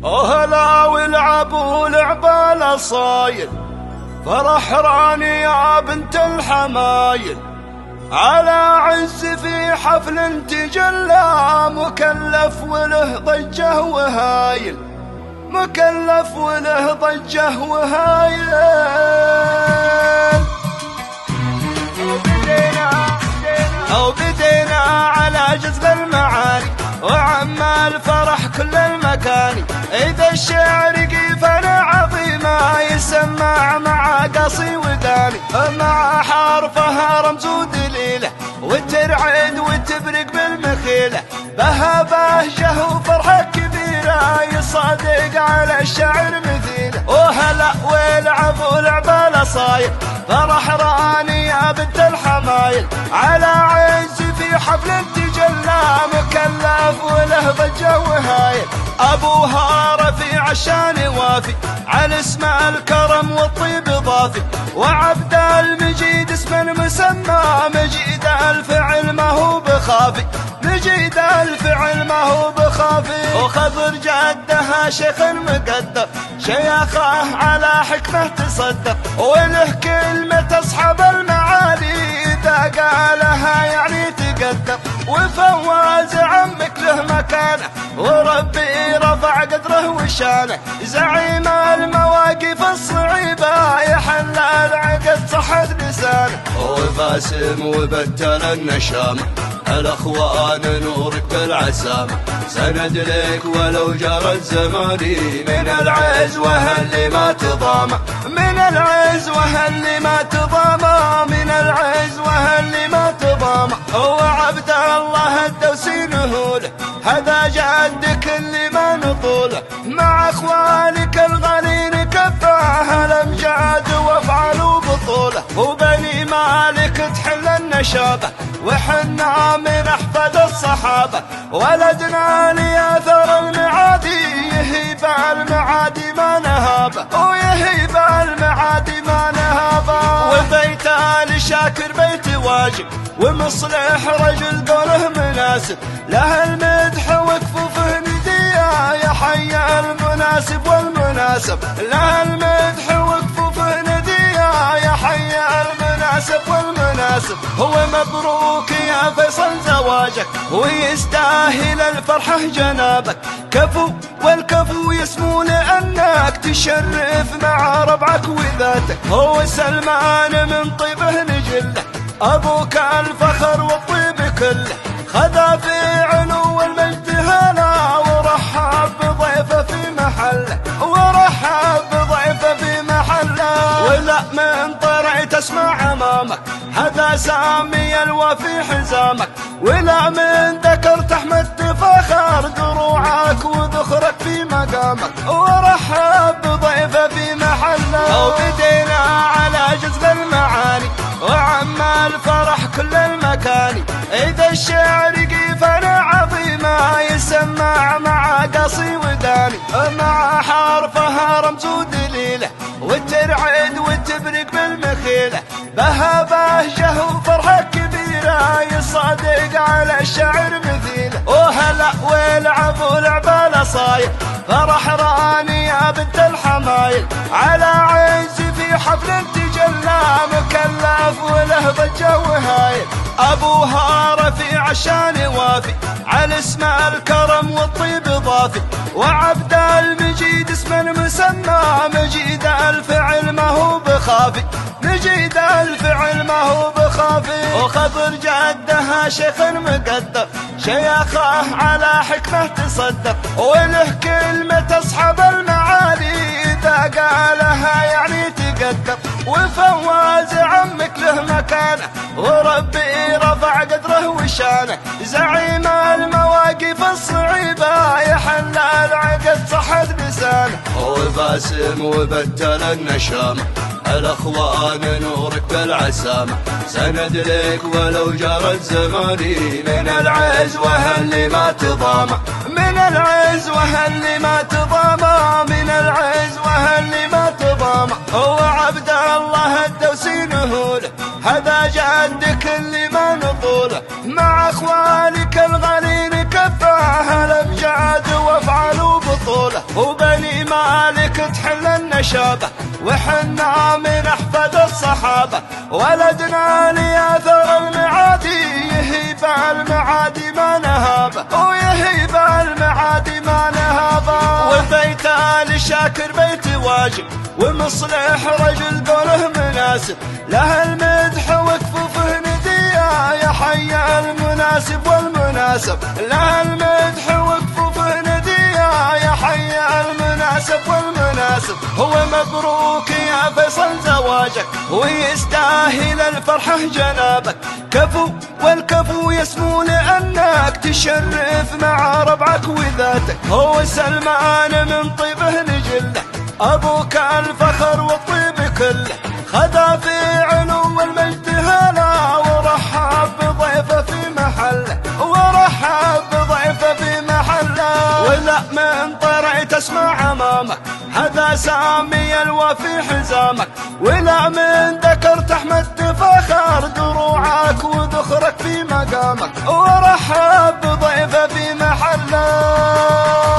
هلا والعبوا لعبة صايل، فرح راني يا بنت الحمايل، على عز في حفل تجلى، مكلف وله ضجه وهايل، مكلف وله ضجه وهايل. وبدينا على جزء المعاني، وعم الفرح كل المكاني، إذا الشعر قيفنا عظيمة يسمع مع قصي وداني، مع حرفها رمز ودليله، وترعد وتبرق بالمخيله، بها بهجه وفرحة كبيرة يصادق على الشعر مثيله. وهلا والعب ولعبة صايل، فرح راني يا بنت الحمايل، على عز في حفل تجلى، مكلف وله ضجه وهايل. ابوها رفيع الشان وافي، على اسم الكرم والطيب ضافي، وعبد المجيد اسم مسمى، مجيد الفعل ما هو بخافي، مجيد الفعل ما هو بخافي. وخضر جدها شيخ مقدر، شيخه على حكمه تصدق، وله كلمه تصحب المعالي، اذا قالها يعني تقدر. وفواز عمك له مكانه، وربي رفع قدره وشانه، زعيم المواقف الصعيبه، يحل العقد صحت لسانه. وباسم وبتل النشامه، الاخوان نورك بالعسامه، سند لك ولو جرى الزمان، من العزوه اللي ما تضامه، من العزوه اللي ما تضامه، من العزوه اللي ما تضامه. هو عبد الله الدوسي نهوله، هذا جدك اللي ما نطوله، مع اخوانك الغالين كفاه الامجاد وافعلوا بطوله. وبني مالك تحل النشابه، وحنا من احفاد الصحابه، ولدنا لياثر المعادي، يهيب المعادي ما نهابه، ويهيب المعادي ما نهابه. وبيت ال شاكر بيت واجب، ومصلح رجل قوله مناسب، له المدح وكفوفه نديه، يا حي المناسب والمناسب، له المدح وكفوفه نديه، يا حي المناسب والمناسب. هو مبروك يا فيصل زواجك، ويستاهل الفرحة جنابك، كفو والكفو يسمو لأنك تشرف مع ربعك وذاتك. هو سلمان من طيبه نجله، أبوك الفخر والطيب كله، خذا في علو المجد هلا، ورحب بضيفه في محله، ورحب بضيفه في محله. ولا من طرع تسمع أمامك، هذا سامي الوفي حزامك، ولا من ذكر تحمد تفاخر، دروعك وذخرك في مقامك، ورحب بضيفه في محله. وبدينا على جزء المعاني، وعم الفرح كل المكاني، إذا الشعر قيفنا عظيمة يسمع مع قصي وداني، مع حرفها رمز ودليله، وترعد وتبرق بالمخيله، بها بهجه وفرحة كبيرة يصادق على الشعر مثيله. وهلا والعب ولعبة صايل، فرح راني يا بنت الحمايل، على عز في حفل تجلى، مكلف وله ضجه وهايل. ابوها رفيع الشان وافي، على اسم الكرم والطيب ضافي، وعبد المجيد اسم مسمى، مجيد الفعل ما هو بخافي، مجيد الفعل ما هو بخافي. وخضر جدها شيخ مقدر، شيخه على حكمه تصدق، وله كلمه تصحب المعالي، اذا قالها يعني تقدر. وفواز عمك له مكانه، وربي رفع قدره وشانه، زعيم المواقف الصعيبه، يحل العقد صحت لسانه. وباسم وبتل النشامه، الاخوان نورك بالعسامه، سند لك ولو جرى الزمان، من العزوه اللي ما تضامه، من العزوه اللي ما تضامه، من العزوه اللي ما تضامه. هو عبد الله الدوسي نهوله، هذا جدك اللي ما نطوله، مع اخوانك الغالين كفاه الامجاد وافعلوا بطوله. وبني مالك تحل النشابة وحنا من أحفاد الصحابة. ولدنا لياثر المعادي يهيب المعادي ما نهابه ويهيب المعادي ما نهابه. وبيت آل شاكر بيت واجب ومصلح رجل قوله مناسب له المدح وكفوفه ندية يا حي المناسب والمناسب له المدح وكفوفه ندية يا حي المناسب والمناسب. هو مبروك يا فيصل زواجك ويستاهل الفرحة جنابك كفو والكفو يسمو لأنك تشرف مع ربعك وذاتك. هو سلمان من طيبه نجله أبوك الفخر والطيب كله خدا في علو المجد هلا ورحب بضيفه في محله ورحب بضيفه في محله. ولا من طرع تسمع أمامك هذا سامي الوفي حزامك ولا من ذكر تحمد تفخر دروعك وذخرك في مقامك ورحب بضيفه في محله.